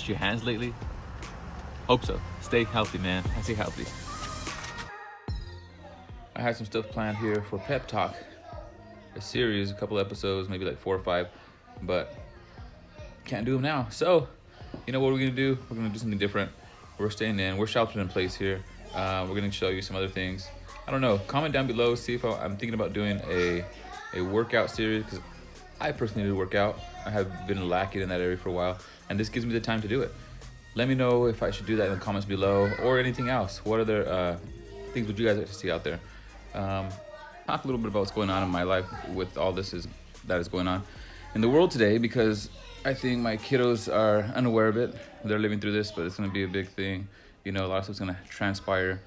washed your hands lately? Hope so. Stay healthy, man. I stay healthy. I had some stuff planned here for Pep Talk, a series, a couple episodes, maybe like 4 or 5, but can't do them now. So, you know what we're gonna do? We're gonna do something different. We're staying in. We're sheltered in place here. We're gonna show you some other things. I don't know. Comment down below. See if I'm thinking about doing a workout series, because I personally need to work out. I have been lacking in that area for a while, and this gives me the time to do it. Let me know if I should do that in the comments below, or anything else. What other things would you guys like to see out there? Talk a little bit about what's going on in my life with all that is going on in the world today, because I think my kiddos are unaware of it. They're living through this, but it's going to be a big thing. You know, a lot of stuff's going to transpire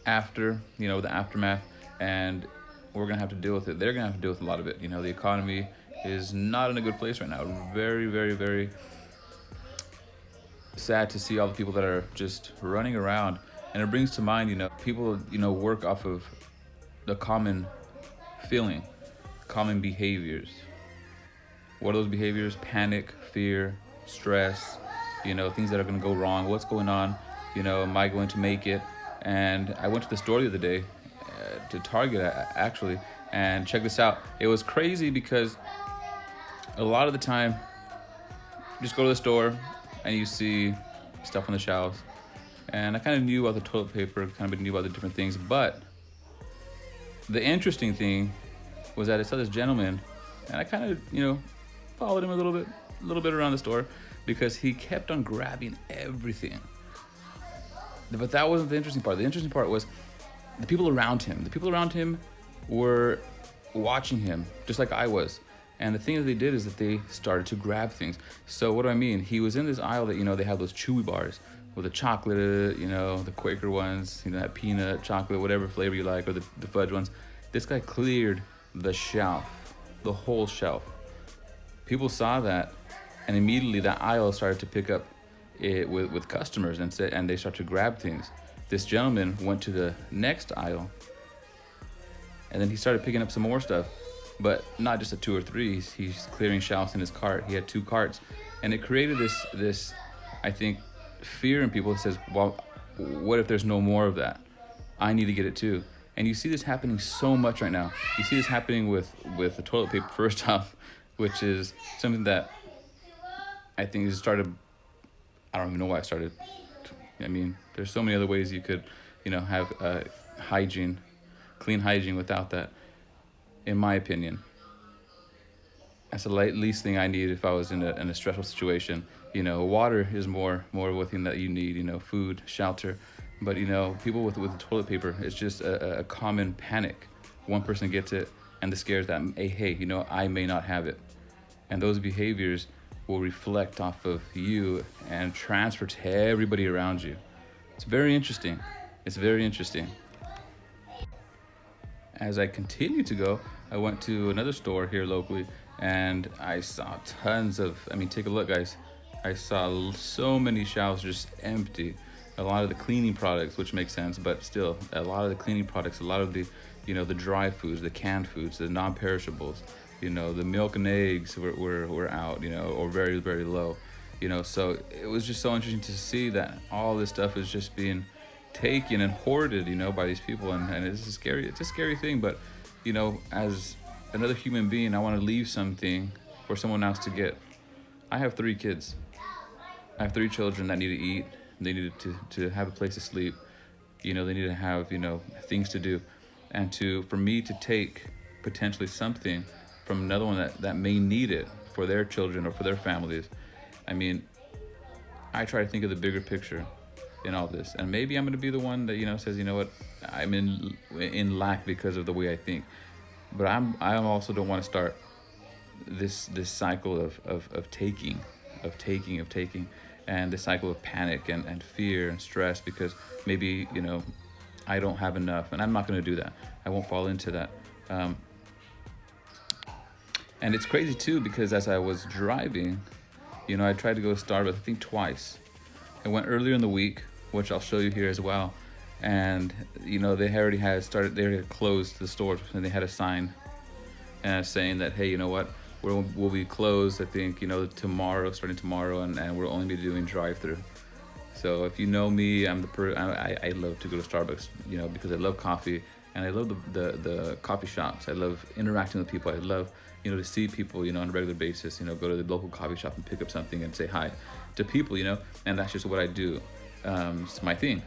after, you know, the aftermath, and we're going to have to deal with it. They're going to have to deal with a lot of it. You know, the economy is not in a good place right now. Very, very, very sad to see all the people that are just running around. And it brings to mind, you know, people, you know, work off of the common feeling, common behaviors. What are those behaviors? Panic, fear, stress, you know, things that are going to go wrong. What's going on? You know, am I going to make it? And I went to the store the other day, to Target actually, and check this out. It was crazy because a lot of the time, you just go to the store and you see stuff on the shelves. And I kind of knew about the toilet paper, kind of knew about the different things, but the interesting thing was that I saw this gentleman, and I kind of, you know, followed him a little bit around the store, because he kept on grabbing everything. But that wasn't the interesting part. The interesting part was the people around him. The people around him were watching him, just like I was. And the thing that they did is that they started to grab things. So what do I mean? He was in this aisle that, you know, they have those chewy bars with the chocolate, you know, the Quaker ones, you know, that peanut, chocolate, whatever flavor you like, or the fudge ones. This guy cleared the shelf, the whole shelf. People saw that, and immediately that aisle started to pick up it with customers, and they started to grab things. This gentleman went to the next aisle, and then he started picking up some more stuff, but not just a 2 or 3. He's clearing shelves in his cart. He had 2 carts, and it created this I think, fear in people that says, well, what if there's no more of that? I need to get it too. And you see this happening so much right now. You see this happening with the toilet paper, first off, which is something that I think has started. I don't even know why it started. I mean, there's so many other ways you could, you know, have hygiene, clean hygiene without that, in my opinion. That's the least thing I need if I was in a stressful situation. You know, water is more of a thing that you need, you know, food, shelter. But, you know, people with the toilet paper, it's just a common panic. One person gets it, and the scares that, hey, you know, I may not have it. And those behaviors will reflect off of you and transfer to everybody around you. It's very interesting. It's very interesting. As I continue to go, I went to another store here locally, and I saw tons of, I mean, take a look, guys. I saw so many shelves just empty. A lot of the cleaning products, which makes sense, but still, a lot of the cleaning products, a lot of the, you know, the dry foods, the canned foods, the non-perishables, you know, the milk and eggs were out, you know, or very, very low, you know. So it was just so interesting to see that all this stuff is just being taken and hoarded, you know, by these people, and it's scary. It's a scary thing, but, you know, as another human being, I want to leave something for someone else to get. I have 3 kids. I have 3 children that need to eat. They need to have a place to sleep. You know, they need to have, you know, things to do. And for me to take potentially something from another one that may need it for their children or for their families. I mean, I try to think of the bigger picture in all this. And maybe I'm going to be the one that, you know, says, you know what, I'm in lack because of the way I think. But I also don't want to start this cycle of taking, and the cycle of panic and fear and stress, because maybe, you know, I don't have enough, and I'm not going to do that. I won't fall into that. And it's crazy too, because as I was driving, you know, I tried to go to Starbucks, I think twice. I went earlier in the week, which I'll show you here as well. And, you know, they already had closed the stores, and they had a sign saying that, hey, you know what, we'll be closed, I think, tomorrow, starting tomorrow, and we'll only be doing drive-through. So if you know me, I love to go to Starbucks, because I love coffee, and I love the coffee shops. I love interacting with people. I love, to see people, on a regular basis, go to the local coffee shop and pick up something and say hi to people, and that's just what I do. It's my thing.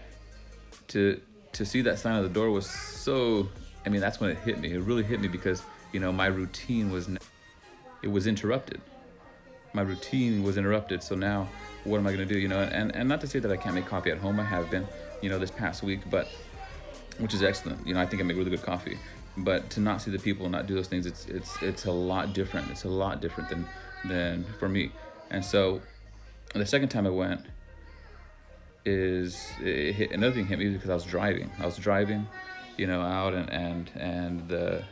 To see that sign on the door was so, that's when it hit me. It really hit me because, my routine was interrupted. My routine was interrupted. So now what am I going to do? And not to say that I can't make coffee at home. I have been, this past week, which is excellent. I think I make really good coffee, but to not see the people and not do those things, it's a lot different. It's a lot different than for me. And so the second time I went, another thing hit me because I was driving out, and the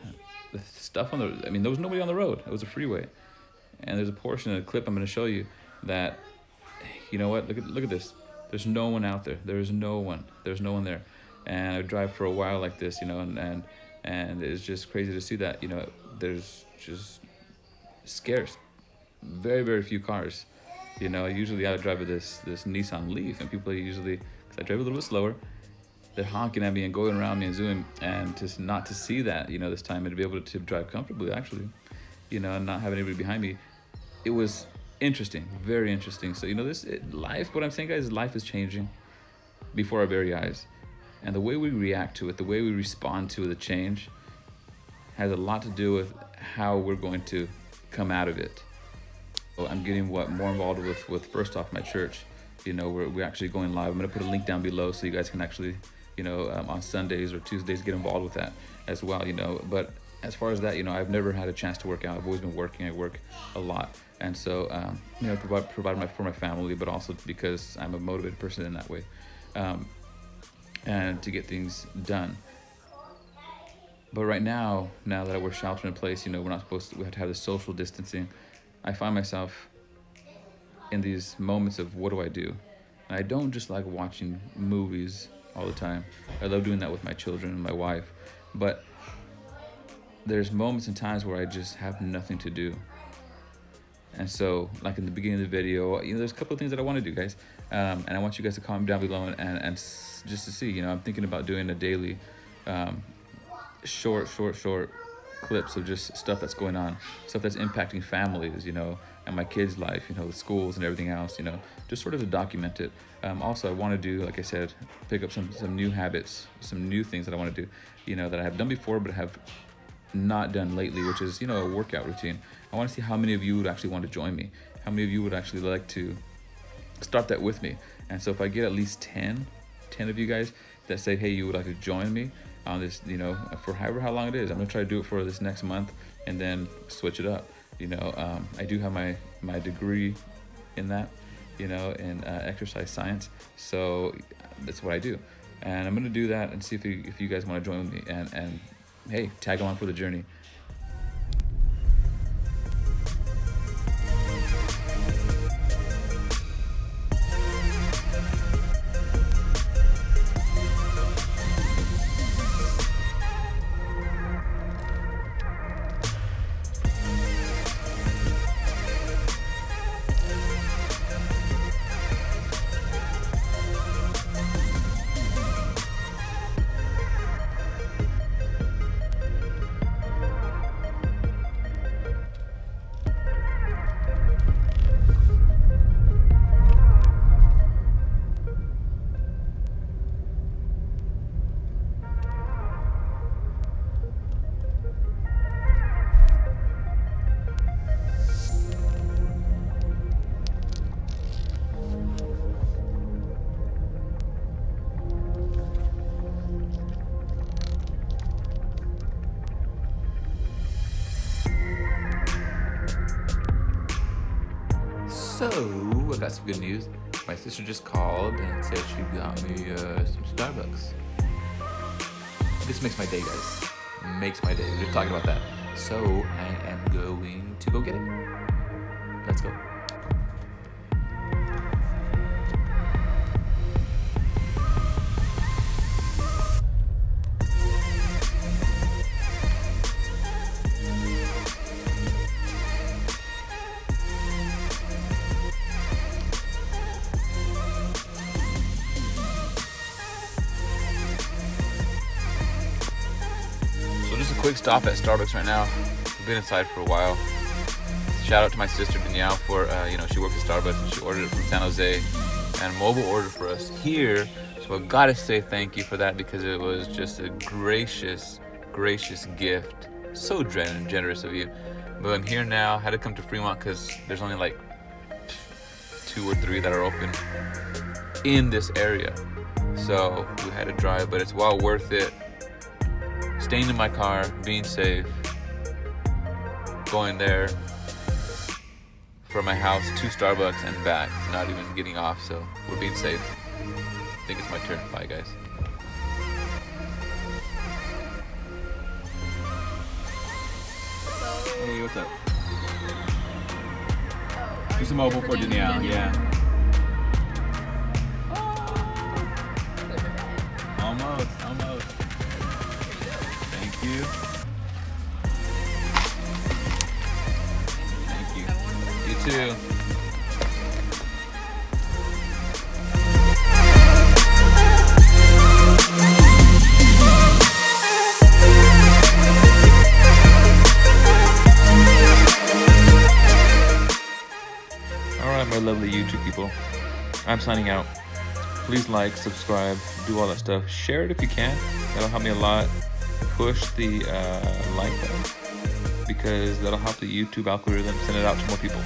stuff on there was nobody on the road. It was a freeway, and there's a portion of the clip I'm going to show you that, look at this. There's no one out there. There's no one there. And I drive for a while like this, and it's just crazy to see that, there's just scarce, very, very few cars. Usually I drive with this Nissan Leaf, and people usually, because I drive a little bit slower, they're honking at me and going around me and zooming, and just not to see that, this time, and to be able to drive comfortably, actually, and not have anybody behind me, it was interesting, very interesting. So, life, what I'm saying, guys, life is changing before our very eyes. And the way we react to it, the way we respond to the change, has a lot to do with how we're going to come out of it. So I'm getting more involved with first off my church. We're actually going live. I'm going to put a link down below so you guys can actually, on Sundays or Tuesdays, get involved with that as well. But as far as that, I've never had a chance to work out. I've always been working. I work a lot, and so provide for my family, but also because I'm a motivated person in that way. And to get things done. But right now that we're sheltering in place, we have to have the social distancing. I find myself in these moments of what do I do? And I don't just like watching movies all the time. I love doing that with my children and my wife. But there's moments and times where I just have nothing to do. And so, like in the beginning of the video, there's a couple of things that I want to do, guys. And I want you guys to comment down below and just to see, I'm thinking about doing a daily short clips of just stuff that's going on, stuff that's impacting families, and my kids' life, the schools and everything else, just sort of to document it. Also, I want to do, like I said, pick up some new habits, some new things that I want to do, that I have done before but have not done lately, which is, a workout routine. I want to see how many of you would actually want to join me, how many of you would actually like to start that with me. And so if I get at least 10 of you guys that say, hey, you would like to join me on this, for how long it is, I'm gonna try to do it for this next month and then switch it up. I do have my degree in that, in exercise science, so that's what I do, and I'm gonna do that and see if you guys want to join with me, and hey, tag along for the journey. So, I got some good news. My sister just called and said she got me some Starbucks. This makes my day, guys. Makes my day. We were talking about that. So, I am going to go get it. Let's go. quick stop at Starbucks right now. We've been inside for a while. Shout out to my sister Danielle for, she works at Starbucks and she ordered it from San Jose and mobile order for us here. So I gotta say thank you for that because it was just a gracious gift. So generous of you. But I'm here now. Had to come to Fremont because there's only like 2 or 3 that are open in this area. So we had to drive, but it's well worth it. Staying in my car, being safe, going there from my house to Starbucks and back, not even getting off, so we're being safe. I think it's my turn. Bye, guys. Hey, what's up? Just a mobile for Danielle, yeah. Almost. Thank you. Thank you. You too. Alright, my lovely YouTube people. I'm signing out. Please like, subscribe, do all that stuff. Share it if you can. That'll help me a lot. Push the like button because that'll help the YouTube algorithm send it out to more people.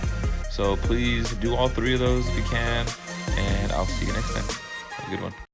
So please do all 3 of those if you can, and I'll see you next time. Have a good one.